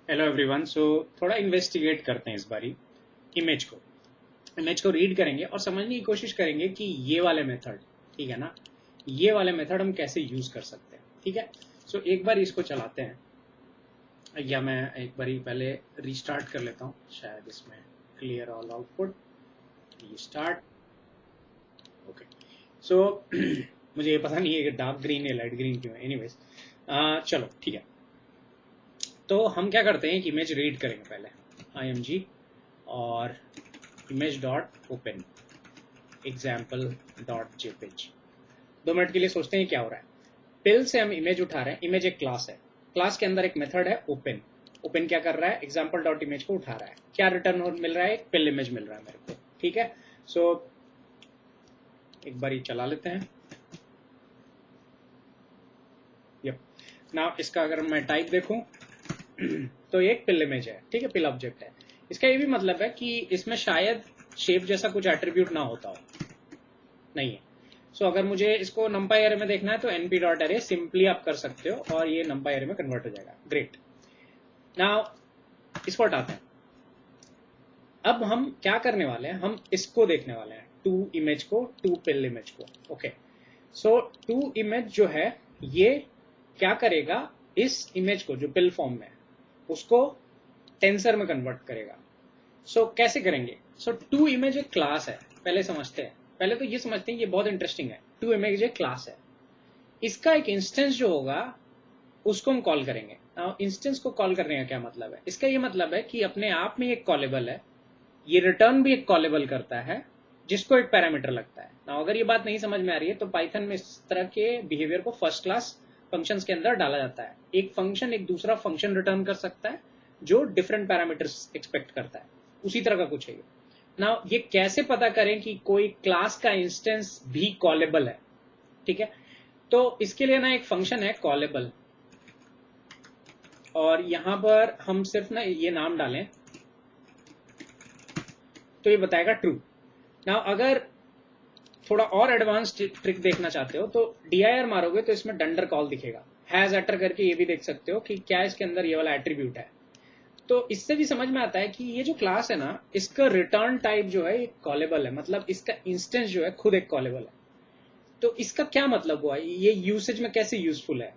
Hello everyone. सो थोड़ा investigate करते हैं इस बारी इमेज को रीड करेंगे और समझने की कोशिश करेंगे कि ये वाले मेथड, ठीक है ना, ये वाले मेथड हम कैसे यूज कर सकते हैं। ठीक है, सो एक बार इसको चलाते हैं, या मैं एक बारी पहले रीस्टार्ट कर लेता हूँ, शायद इसमें clear all output, restart. Okay, so मुझे ये पता नहीं है कि डार्क ग्रीन या लाइट ग्रीन क्यों है। एनीवेज, चलो ठीक है। तो हम क्या करते हैं, एक इमेज रीड करेंगे पहले, img और image dot open example dot jpeg. 2 minute के लिए सोचते हैं क्या हो रहा है। पिल से हम इमेज उठा रहे हैं। इमेज एक क्लास है, क्लास के अंदर एक मेथड है ओपन। ओपन क्या कर रहा है, एग्जाम्पल डॉट इमेज को उठा रहा है। क्या रिटर्न मिल रहा है, एक पिल इमेज मिल रहा है मेरे को। ठीक है, सो एक बार चला लेते हैं। यप, नाउ इसका अगर मैं टाइप देखूं तो ये एक पिल इमेज है। ठीक है, पिल ऑब्जेक्ट है। इसका ये भी मतलब है कि इसमें शायद शेप जैसा कुछ एट्रीब्यूट ना होता हो, नहीं है। सो अगर मुझे इसको नंपाई एरे में देखना है तो np डॉट एरे सिंपली आप कर सकते हो और ये नंपाई एरे में कन्वर्ट हो जाएगा। ग्रेट, नाउ इसको हटाते हैं। अब हम क्या करने वाले हैं, हम इसको देखने वाले हैं, टू इमेज को, टू पिल इमेज को। ओके, सो टू इमेज जो है ये क्या करेगा, इस इमेज को जो पिल फॉर्म में है उसको टेंसर में कन्वर्ट करेगा। सो कैसे करेंगे, सो टू इमेज एक क्लास है, पहले समझते हैं। पहले तो ये समझते हैं, ये बहुत इंटरेस्टिंग है। टू इमेज एक क्लास है, इसका एक इंस्टेंस जो होगा उसको हम कॉल करेंगे। इंस्टेंस को कॉल करने का क्या मतलब है, इसका ये मतलब है कि अपने आप में एक कॉलेबल है, ये रिटर्न भी एक कॉलेबल करता है जिसको एक पैरामीटर लगता है। ना अगर ये बात नहीं समझ में आ रही है तो पाइथन में इस तरह के बिहेवियर को फर्स्ट क्लास फंक्शंस के अंदर डाला जाता है। एक फंक्शन एक दूसरा फंक्शन रिटर्न कर सकता है जो डिफरेंट पैरामीटर्स एक्सपेक्ट करता है, उसी तरह का कुछ है ये। ना ये कैसे पता करें कि कोई क्लास का इंस्टेंस भी कॉलेबल है। ठीक है, तो इसके लिए ना एक फंक्शन है कॉलेबल, और यहां पर हम सिर्फ ना ये नाम डालें तो ये बताएगा ट्रू। ना अगर थोड़ा और एडवांस ट्रिक देखना चाहते हो तो dir मारोगे तो इसमें डंडर कॉल दिखेगा, हैज एटर करके ये भी देख सकते हो कि क्या इसके अंदर ये वाला एट्रीब्यूट है। तो इससे भी समझ में आता है कि ये जो क्लास है ना, इसका रिटर्न टाइप जो है कॉलेबल है, मतलब इसका इंस्टेंस जो है खुद एक कॉलेबल है। तो इसका क्या मतलब हुआ, ये यूसेज में कैसे यूजफुल है।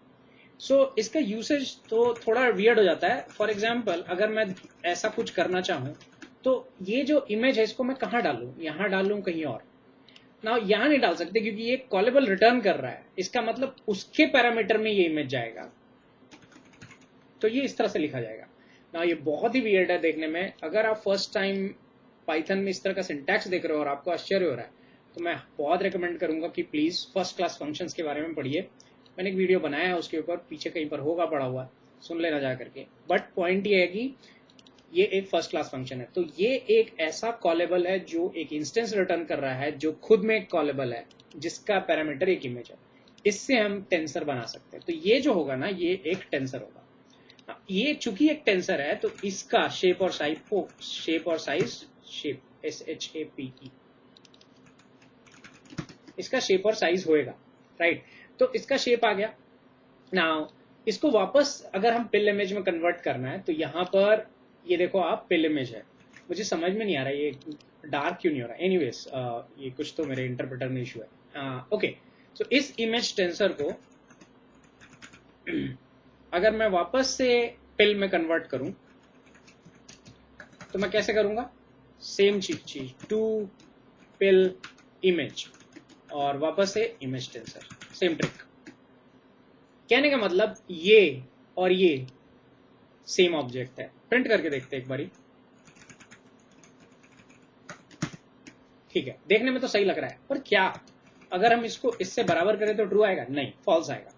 इसका यूसेज तो थोड़ा वियर्ड हो जाता है। फॉर एग्जाम्पल अगर मैं ऐसा कुछ करना चाहूं तो ये जो इमेज है इसको मैं कहाँ डालूं, यहां डालूं कहीं और ना, यहां नहीं डाल सकते क्योंकि ये कॉलेबल रिटर्न कर रहा है। इसका मतलब उसके पैरामीटर में ये इमेज जाएगा, तो ये इस तरह से लिखा जाएगा ना। ये बहुत ही वियर्ड है देखने में। अगर आप फर्स्ट टाइम पाइथन में इस तरह का सिंटैक्स देख रहे हो और आपको आश्चर्य हो रहा है तो मैं बहुत रिकमेंड करूंगा कि प्लीज फर्स्ट क्लास फंक्शंस के बारे में पढ़िए। मैंने एक वीडियो बनाया है उसके ऊपर, पीछे कहीं पर होगा पड़ा हुआ, सुन लेना जा करके। बट पॉइंट ये है कि ये एक फर्स्ट क्लास फंक्शन है, तो ये एक ऐसा कॉलेबल है जो एक इंस्टेंस रिटर्न कर रहा है जो खुद में एक कॉलेबल है जिसका पैरामीटर एक इमेज है। इससे हम टेंसर बना सकते हैं। तो ये जो होगा ना, ये एक टेंसर होगा। ये चूंकि एक टेंसर है तो इसका शेप और साइज शेप SHAPE, इसका शेप और साइज होएगा, राइट। तो इसका शेप आ गया। नाउ इसको वापस अगर हम पिल इमेज में कन्वर्ट करना है तो यहां पर ये देखो आप, पिल इमेज है। मुझे समझ में नहीं आ रहा ये डार्क क्यों नहीं हो रहा। एनीवेज, ये कुछ तो मेरे इंटरप्रेटर में इशू है। ओके, सो इस इमेज टेंसर को अगर मैं वापस से पिल में कन्वर्ट करूं तो मैं कैसे करूंगा, सेम चीज टू पिल इमेज और वापस से इमेज टेंसर, सेम ट्रिक। कहने का मतलब ये और ये सेम ऑब्जेक्ट है। प्रिंट करके देखते हैं एक बारी। ठीक है, देखने में तो सही लग रहा है, पर क्या अगर हम इसको इससे बराबर करें तो ट्रू आएगा, नहीं, फॉल्स आएगा।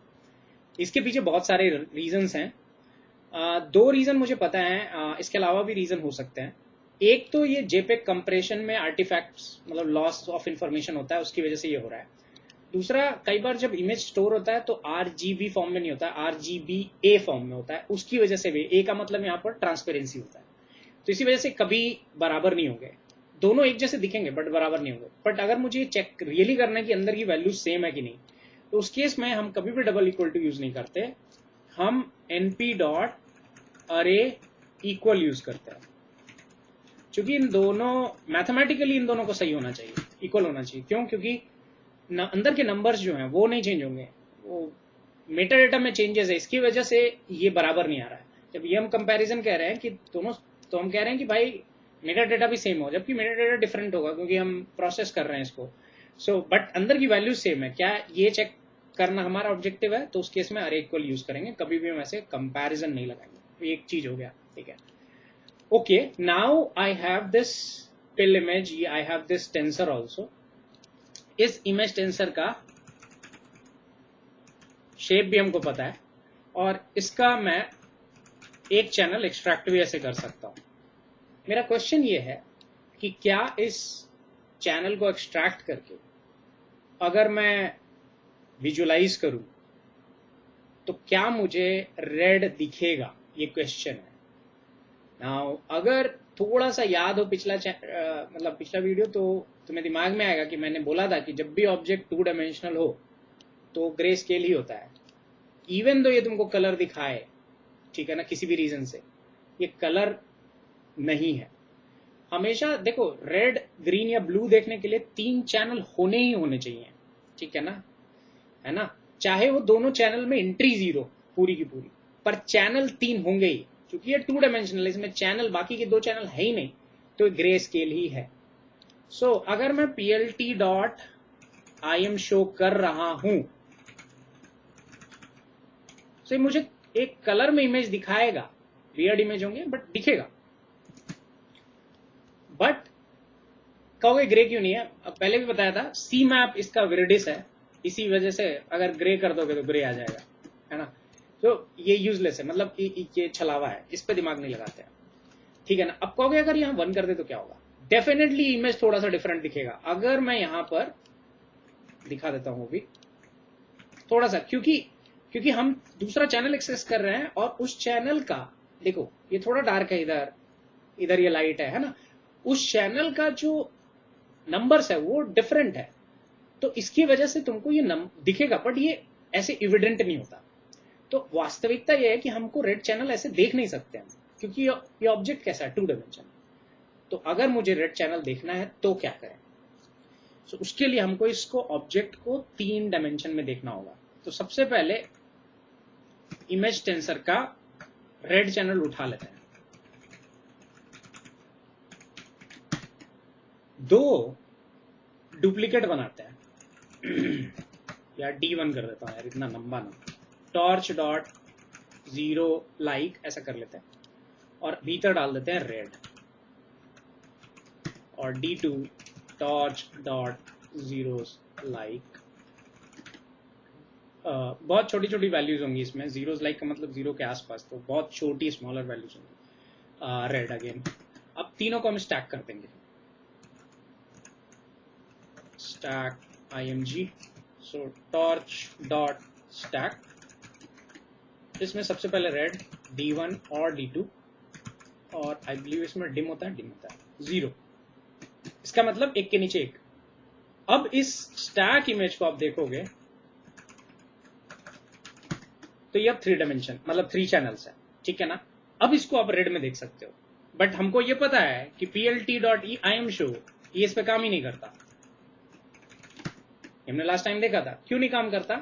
इसके पीछे बहुत सारे रीजंस हैं। 2 रीजन मुझे पता है, इसके अलावा भी रीजन हो सकते हैं। एक तो ये जेपेग कंप्रेशन में आर्टिफैक्ट्स, मतलब लॉस ऑफ इंफॉर्मेशन होता है, उसकी वजह से ये हो रहा है। दूसरा, कई बार जब इमेज स्टोर होता है तो RGB फॉर्म में नहीं होता, RGBA फॉर्म में होता है, उसकी वजह से भी। ए का मतलब यहाँ पर ट्रांसपेरेंसी होता है, तो इसी वजह से कभी बराबर नहीं होंगे। दोनों एक जैसे दिखेंगे बट बराबर नहीं होंगे। बट अगर मुझे चेक रियली करना है कि अंदर की वैल्यू सेम है कि नहीं, तो उस केस में हम कभी भी डबल इक्वल टू यूज नहीं करते। हम np डॉट अरे इक्वल यूज करते हैं, क्योंकि इन दोनों मैथमेटिकली इन दोनों को सही होना चाहिए, इक्वल होना चाहिए। क्यों? क्योंकि अंदर के नंबर्स जो हैं वो नहीं चेंज होंगे, वो मेटा डेटा में चेंजेस है, इसकी वजह से ये बराबर नहीं आ रहा है। जब ये हम कंपैरिजन कह रहे हैं कि दोनों, तो हम कह रहे हैं कि भाई मेटा डेटा भी सेम हो, जबकि मेटा डेटा डिफरेंट होगा क्योंकि हम प्रोसेस कर रहे हैं इसको। सो बट अंदर की वैल्यू सेम है। क्या ये चेक करना हमारा ऑब्जेक्टिव है? तो उस केस में अरे इक्वल यूज करेंगे, कभी भी हम ऐसे कंपैरिजन नहीं लगाएंगे। एक चीज हो गया, ठीक है। Okay, now I have this pill image, I have this tensor also. इस इमेज टेंसर का शेप भी हमको पता है, और इसका मैं एक चैनल एक्सट्रैक्ट भी ऐसे कर सकता हूं। मेरा क्वेश्चन ये है कि क्या इस चैनल को एक्सट्रैक्ट करके अगर मैं विजुलाइज करूं तो क्या मुझे रेड दिखेगा? ये क्वेश्चन है। नाउ अगर थोड़ा सा याद हो पिछला मतलब पिछला वीडियो, तो तुम्हें दिमाग में आएगा कि मैंने बोला था कि जब भी ऑब्जेक्ट 2 डायमेंशनल हो तो ग्रे स्केल ही होता है, इवन दो ये तुमको कलर दिखाए, ठीक है ना, किसी भी रीजन से ये कलर नहीं है। हमेशा देखो, रेड, ग्रीन या ब्लू देखने के लिए 3 चैनल होने ही होने चाहिए, ठीक है ना, चाहे वो दोनों चैनल में एंट्री 0 पूरी की पूरी, पर चैनल 3 होंगे ही, क्योंकि ये 2 डायमेंशनल, इसमें चैनल, बाकी के 2 चैनल है ही नहीं, तो ग्रे स्केल ही है। सो अगर मैं plt डॉट im शो कर रहा हूं तो मुझे एक कलर में इमेज दिखाएगा, वियर्ड इमेज होंगे बट दिखेगा। बट कहोगे ग्रे क्यों नहीं है? अब पहले भी बताया था, सी मैप इसका विर्डिस है, इसी वजह से अगर ग्रे कर दोगे तो ग्रे आ जाएगा, है ना। तो ये यूजलेस है, मतलब ये छलावा है, इस पे दिमाग नहीं लगाते हैं, ठीक है ना। अब कहोगे अगर यहाँ 1 कर दे तो क्या होगा? डेफिनेटली इमेज थोड़ा सा डिफरेंट दिखेगा। अगर मैं यहां पर दिखा देता हूं भी थोड़ा सा, क्योंकि हम दूसरा चैनल एक्सेस कर रहे हैं, और उस चैनल का, देखो ये थोड़ा डार्क है, इधर ये लाइट है ना, उस चैनल का जो नंबर्स है वो डिफरेंट है, तो इसकी वजह से तुमको ये दिखेगा, बट ये ऐसे इविडेंट नहीं होता। तो वास्तविकता ये है कि हमको रेड चैनल ऐसे देख नहीं सकते हैं, क्योंकि ये ऑब्जेक्ट कैसा है, 2 डायमेंशन। तो अगर मुझे रेड चैनल देखना है तो क्या करें? तो उसके लिए हमको इसको ऑब्जेक्ट को 3 डायमेंशन में देखना होगा। तो सबसे पहले इमेज टेंसर का रेड चैनल उठा लेते हैं। 2 डुप्लीकेट बनाते हैं या D1 कर देता हूं यार, इतना लंबा ना, टॉर्च डॉट 0 लाइक ऐसा कर लेते हैं, और भीतर डाल देते हैं रेड, और D2 टॉर्च डॉट 0 लाइक। बहुत छोटी छोटी वैल्यूज होंगी इसमें, 0 लाइक का मतलब 0 के आसपास, तो बहुत छोटी स्मॉलर वैल्यूज होंगी। Red again. अब तीनों को हम स्टैक कर देंगे, स्टैक img, सो टॉर्च डॉट स्टैक। इसमें सबसे पहले रेड, D1 और D2, और आई बिलीव इसमें डिम होता है 0, इसका मतलब एक के नीचे एक। अब इस स्टैक इमेज को आप देखोगे तो ये अब 3 डायमेंशन, मतलब 3 चैनल्स है, ठीक है ना। अब इसको आप रेड में देख सकते हो, बट हमको ये पता है कि plt.im शो ये इस पे काम ही नहीं करता। हमने लास्ट टाइम देखा था क्यों नहीं काम करता,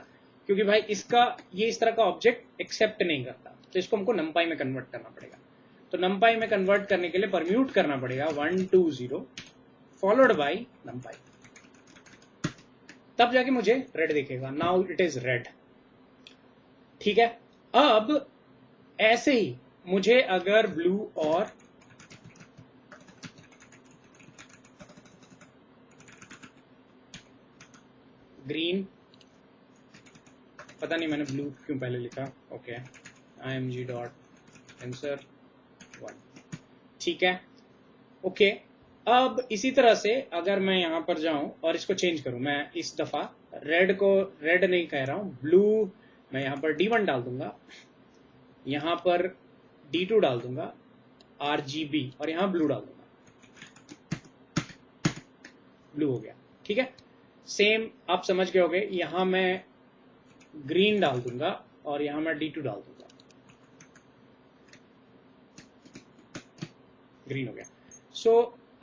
क्योंकि भाई इसका ये इस तरह का ऑब्जेक्ट एक्सेप्ट नहीं करता, तो इसको हमको नंपाई में कन्वर्ट करना पड़ेगा। तो नंपाई में कन्वर्ट करने के लिए परम्यूट करना पड़ेगा 120 फॉलोड बाई नंपाई, तब जाके मुझे रेड दिखेगा। नाउ इट इज रेड, ठीक है। अब ऐसे ही मुझे अगर ब्लू और ग्रीन, पता नहीं मैंने ब्लू क्यों पहले लिखा, ओके, img डॉट आंसर 1, ठीक है, ओके। अब इसी तरह से अगर मैं यहां पर जाऊं और इसको चेंज करूं, मैं इस दफा रेड को रेड नहीं कह रहा हूं, ब्लू, मैं यहां पर D1 डाल दूंगा, यहां पर D2 डाल दूंगा RGB, और यहां ब्लू डाल दूंगा, ब्लू हो गया, ठीक है। सेम आप समझ गए होंगे, यहां मैं ग्रीन डाल दूंगा और यहां मैं D2 डाल दूंगा, ग्रीन हो गया। सो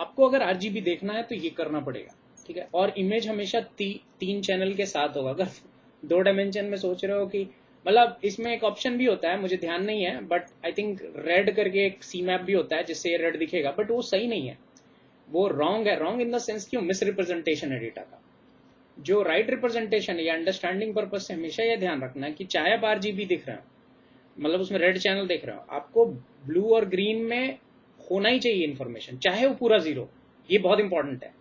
आपको अगर आरजीबी देखना है तो ये करना पड़ेगा, ठीक है। और इमेज हमेशा तीन चैनल के साथ होगा। अगर 2 डायमेंशन में सोच रहे हो कि मतलब इसमें एक ऑप्शन भी होता है, मुझे ध्यान नहीं है, बट आई थिंक रेड करके एक सी मैप भी होता है जिससे ये रेड दिखेगा, बट वो सही नहीं है, वो रॉन्ग है। रॉन्ग इन द सेंस कि वो मिस रिप्रेजेंटेशन है डेटा का। जो राइट रिप्रेजेंटेशन है या अंडरस्टैंडिंग पर्पज से हमेशा ये ध्यान रखना है कि चाहे आप आरजीबी दिख रहे हो, मतलब उसमें रेड चैनल देख रहे हो, आपको ब्लू और ग्रीन में होना ही चाहिए इन्फॉर्मेशन, चाहे वो पूरा जीरो। ये बहुत इंपॉर्टेंट है।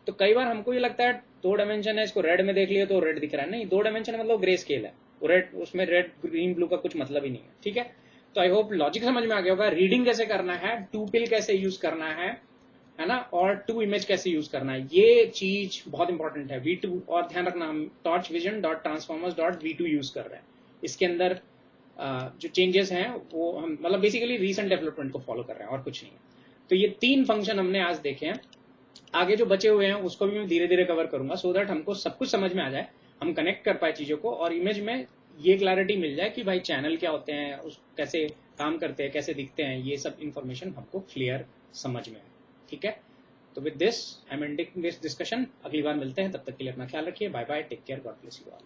तो कई बार हमको ये लगता है 2 डायमेंशन है, इसको रेड में देख लिया तो रेड दिख रहा है। नहीं, 2 डायमेंशन मतलब ग्रे स्केल है, रेड, उसमें रेड ग्रीन ब्लू का कुछ मतलब ही नहीं है, ठीक है। तो आई होप लॉजिक समझ में आ गया होगा। रीडिंग कैसे करना है, 2 पिल कैसे यूज करना है ना, और 2 इमेज कैसे यूज करना है, ये चीज बहुत इंपॉर्टेंट है। V2, और ध्यान रखना हम torch vision dot transformers dot V2 use कर रहे हैं। इसके अंदर जो चेंजेस हैं वो हम मतलब बेसिकली रीसेंट डेवलपमेंट को फॉलो कर रहे हैं और कुछ नहीं है। तो ये 3 फंक्शन हमने आज देखे हैं। आगे जो बचे हुए हैं उसको भी मैं धीरे धीरे कवर करूंगा, सो दैट हमको सब कुछ समझ में आ जाए, हम कनेक्ट कर पाए चीजों को, और इमेज में ये क्लैरिटी मिल जाए कि भाई चैनल क्या होते हैं, उस कैसे काम करते हैं, कैसे दिखते हैं, ये सब इंफॉर्मेशन हमको क्लियर समझ में आए, ठीक है। तो with this I am ending this discussion. अगली बार मिलते हैं, तब तक के लिए अपना ख्याल रखिए। Bye bye, take care, God bless you all.